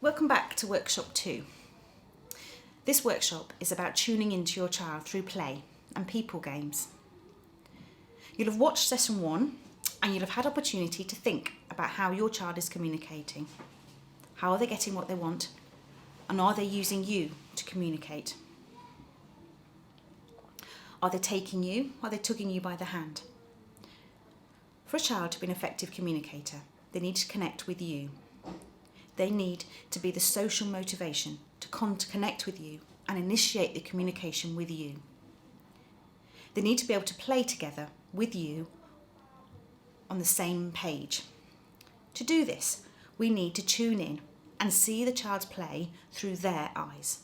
Welcome back to Workshop 2. This workshop is about tuning into your child through play and people games. You'll have watched session 1 and you'll have had opportunity to think about how your child is communicating. How are they getting what they want? And are they using you to communicate? Are they taking you? Are they tugging you by the hand? For a child to be an effective communicator, they need to connect with you. They need to be the social motivation to connect with you and initiate the communication with you. They need to be able to play together with you on the same page. To do this, we need to tune in and see the child's play through their eyes.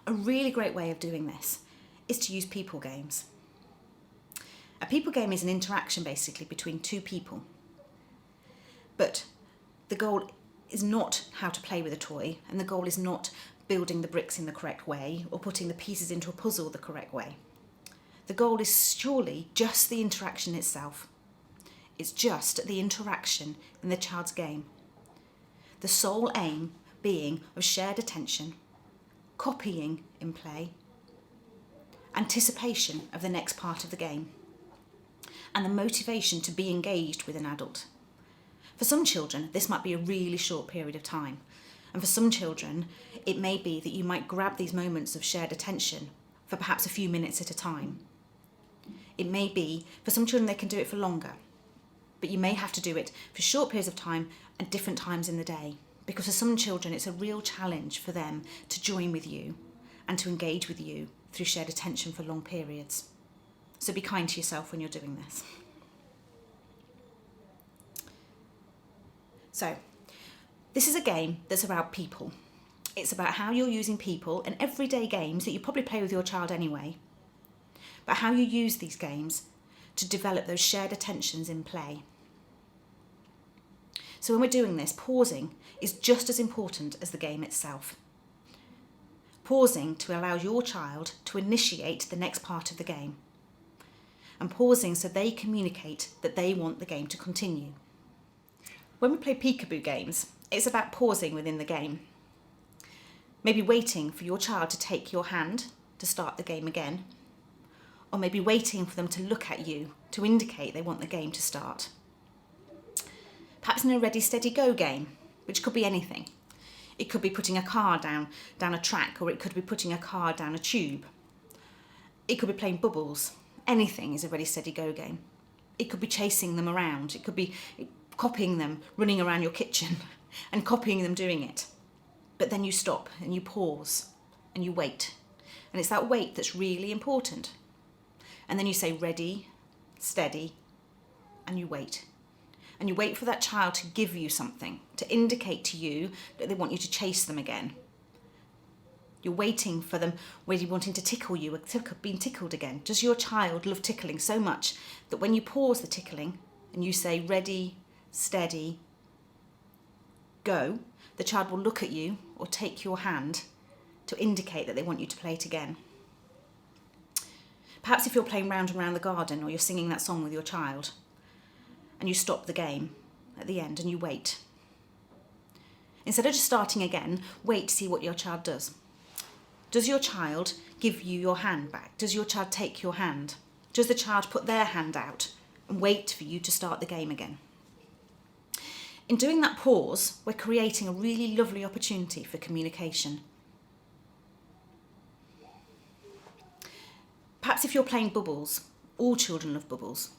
A really great way of doing this is to use people games. A people game is an interaction basically between two people. But the goal is not how to play with a toy, and the goal is not building the bricks in the correct way or putting the pieces into a puzzle the correct way. The goal is surely just the interaction itself. It's just the interaction in the child's game. The sole aim being of shared attention, copying in play, anticipation of the next part of the game, and the motivation to be engaged with an adult. For some children, this might be a really short period of time. And for some children, it may be that you might grab these moments of shared attention for perhaps a few minutes at a time. It may be, for some children, they can do it for longer. But you may have to do it for short periods of time at different times in the day. Because for some children, it's a real challenge for them to join with you and to engage with you through shared attention for long periods. So be kind to yourself when you're doing this. So, this is a game that's about people. It's about how you're using people in everyday games that you probably play with your child anyway, but how you use these games to develop those shared attentions in play. So when we're doing this, pausing is just as important as the game itself. Pausing to allow your child to initiate the next part of the game, and pausing so they communicate that they want the game to continue. When we play peekaboo games, it's about pausing within the game. Maybe waiting for your child to take your hand to start the game again, or maybe waiting for them to look at you to indicate they want the game to start. Perhaps in a ready, steady, go game, which could be anything. It could be putting a car down a track, or it could be putting a car down a tube. It could be playing bubbles. Anything is a ready, steady, go game. It could be chasing them around. It could be copying them running around your kitchen and copying them doing it. But then you stop and you pause and you wait. And it's that wait that's really important. And then you say ready, steady, and you wait. And you wait for that child to give you something, to indicate to you that they want you to chase them again. You're waiting for them, really wanting to tickle you, being tickled again. Does your child love tickling so much that when you pause the tickling and you say ready, steady, go, the child will look at you or take your hand to indicate that they want you to play it again. Perhaps if you're playing round and round the garden, or you're singing that song with your child, and you stop the game at the end and you wait. Instead of just starting again, wait to see what your child does. Does your child give you your hand back? Does your child take your hand? Does the child put their hand out and wait for you to start the game again? In doing that pause, we're creating a really lovely opportunity for communication. Perhaps if you're playing bubbles, all children love bubbles.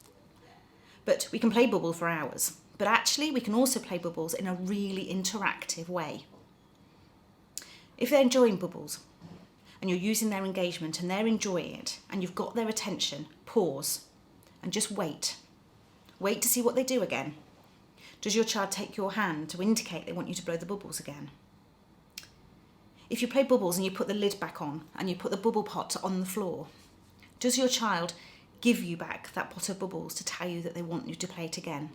But we can play bubble for hours. But actually, we can also play bubbles in a really interactive way. If they're enjoying bubbles, and you're using their engagement and they're enjoying it, and you've got their attention, pause and just wait. Wait to see what they do again. Does your child take your hand to indicate they want you to blow the bubbles again? If you play bubbles and you put the lid back on and you put the bubble pot on the floor, does your child give you back that pot of bubbles to tell you that they want you to play it again?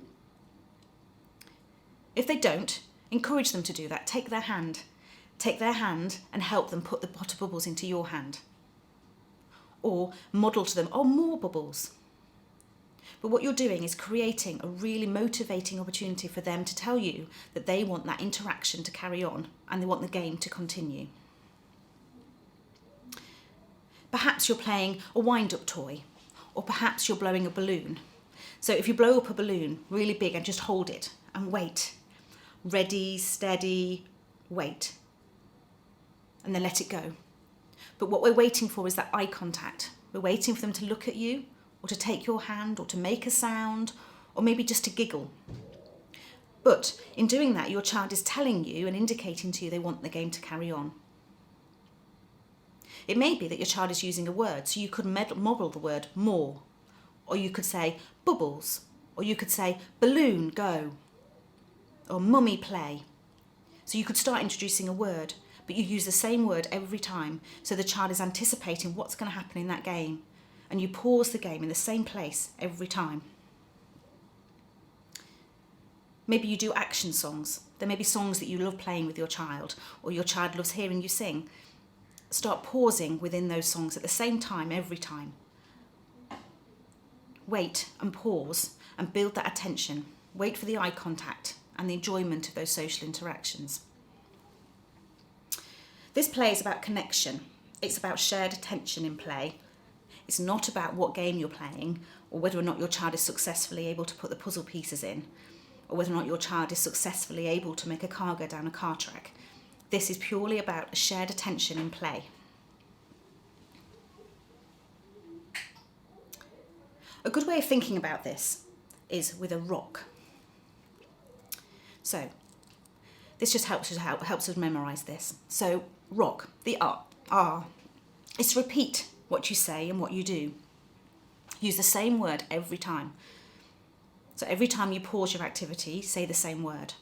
If they don't, encourage them to do that. Take their hand and help them put the pot of bubbles into your hand. Or model to them, oh, more bubbles. But what you're doing is creating a really motivating opportunity for them to tell you that they want that interaction to carry on and they want the game to continue. Perhaps you're playing a wind-up toy, or perhaps you're blowing a balloon. So if you blow up a balloon really big and just hold it and wait, ready, steady, wait, and then let it go. But what we're waiting for is that eye contact. We're waiting for them to look at you, or to take your hand, or to make a sound, or maybe just to giggle. But in doing that, your child is telling you and indicating to you they want the game to carry on. It may be that your child is using a word, so you could model the word more, or you could say bubbles, or you could say balloon, go, or mummy, play. So you could start introducing a word, but you use the same word every time, so the child is anticipating what's going to happen in that game, and you pause the game in the same place every time. Maybe you do action songs. There may be songs that you love playing with your child, or your child loves hearing you sing. Start pausing within those songs at the same time every time. Wait and pause and build that attention. Wait for the eye contact and the enjoyment of those social interactions. This play is about connection. It's about shared attention in play. It's not about what game you're playing, or whether or not your child is successfully able to put the puzzle pieces in, or whether or not your child is successfully able to make a car go down a car track. This is purely about a shared attention in play. A good way of thinking about this is with a rock. So this just helps us memorise this. So rock, the R, is to repeat what you say and what you do. Use the same word every time. So every time you pause your activity, say the same word.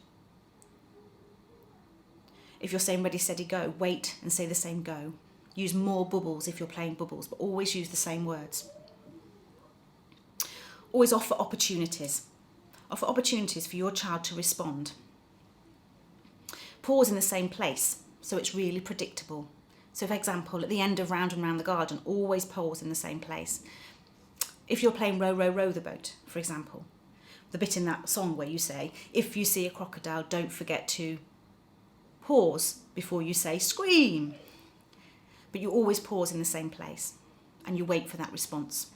If you're saying ready, steady, go, wait and say the same go. Use more bubbles if you're playing bubbles, but always use the same words. Always offer opportunities. Offer opportunities for your child to respond. Pause in the same place, so it's really predictable. So for example, at the end of Round and Round the Garden, always pause in the same place. If you're playing Row, Row, Row the Boat, for example, the bit in that song where you say, if you see a crocodile, don't forget to pause before you say scream. But you always pause in the same place and you wait for that response.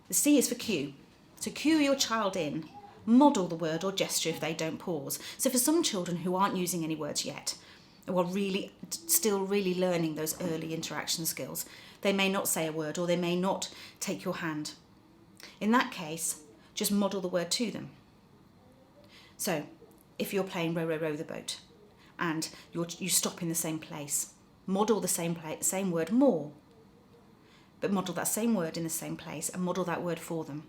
The C is for cue. So cue your child in, model the word or gesture if they don't pause. So for some children who aren't using any words yet, or are still really learning those early interaction skills, they may not say a word or they may not take your hand. In that case, just model the word to them. So if you're playing Row, Row, Row the Boat and you stop in the same place, model the same word more, but model that same word in the same place and model that word for them.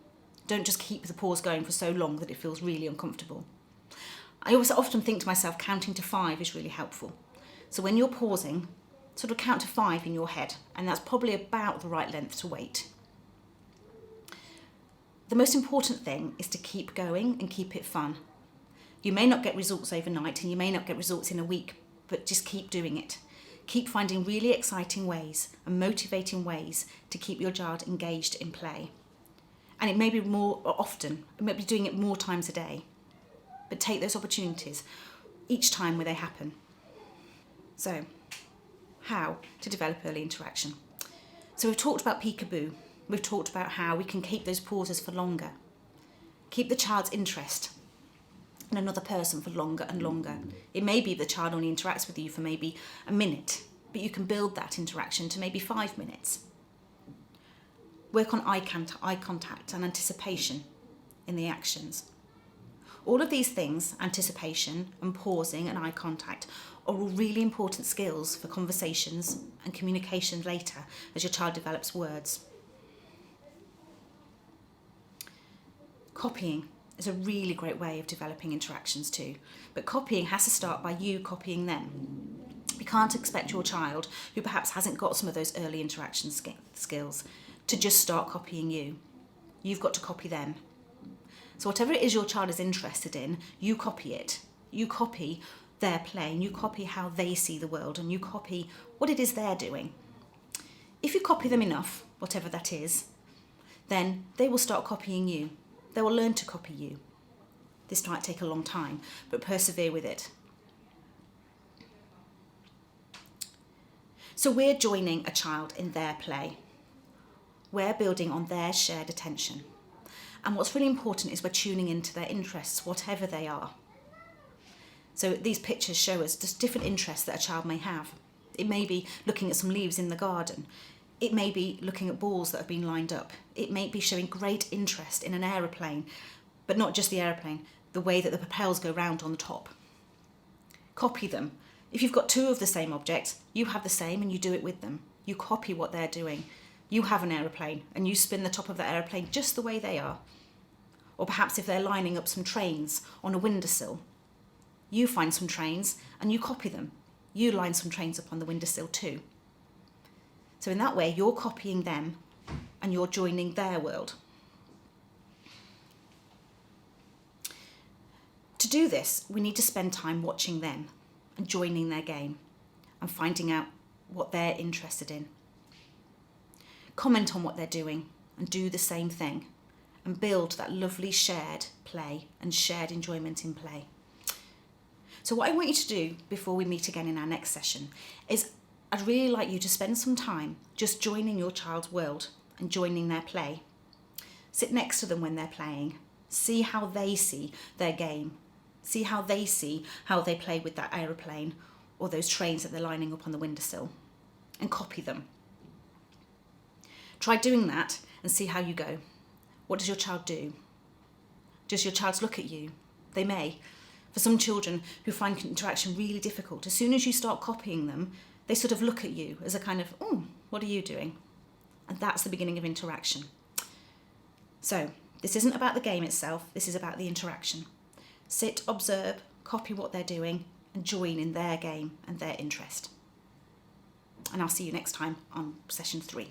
Don't just keep the pause going for so long that it feels really uncomfortable. I also often think to myself, counting to 5 is really helpful. So when you're pausing, sort of count to 5 in your head, and that's probably about the right length to wait. The most important thing is to keep going and keep it fun. You may not get results overnight and you may not get results in a week, but just keep doing it. Keep finding really exciting ways and motivating ways to keep your child engaged in play. And it may be more often, it may be doing it more times a day, but take those opportunities each time where they happen. So, how to develop early interaction. So we've talked about peekaboo. We've talked about how we can keep those pauses for longer. Keep the child's interest in another person for longer and longer. It may be the child only interacts with you for maybe a minute, but you can build that interaction to maybe 5 minutes. Work on eye contact and anticipation in the actions. All of these things, anticipation and pausing and eye contact, are all really important skills for conversations and communication later as your child develops words. Copying is a really great way of developing interactions too, but copying has to start by you copying them. You can't expect your child, who perhaps hasn't got some of those early interaction skills, to just start copying you. You've got to copy them. So whatever it is your child is interested in, you copy it. You copy their play, and you copy how they see the world, and you copy what it is they're doing. If you copy them enough, whatever that is, then they will start copying you. They will learn to copy you. This might take a long time, but persevere with it. So we're joining a child in their play. We're building on their shared attention. And what's really important is we're tuning into their interests, whatever they are. So these pictures show us just different interests that a child may have. It may be looking at some leaves in the garden. It may be looking at balls that have been lined up. It may be showing great interest in an aeroplane, but not just the aeroplane, the way that the propellers go round on the top. Copy them. If you've got two of the same object, you have the same and you do it with them. You copy what they're doing. You have an aeroplane and you spin the top of the aeroplane just the way they are. Or perhaps if they're lining up some trains on a windowsill, you find some trains and you copy them. You line some trains up on the windowsill too. So in that way, you're copying them and you're joining their world. To do this, we need to spend time watching them and joining their game and finding out what they're interested in. Comment on what they're doing and do the same thing and build that lovely shared play and shared enjoyment in play. So what I want you to do before we meet again in our next session is I'd really like you to spend some time just joining your child's world and joining their play. Sit next to them when they're playing. See how they see their game. See how they see how they play with that aeroplane or those trains that they're lining up on the windowsill, and copy them. Try doing that and see how you go. What does your child do? Does your child look at you? They may. For some children who find interaction really difficult, as soon as you start copying them, they sort of look at you as a kind of, oh, what are you doing? And that's the beginning of interaction. So this isn't about the game itself, this is about the interaction. Sit, observe, copy what they're doing, and join in their game and their interest. And I'll see you next time on session 3.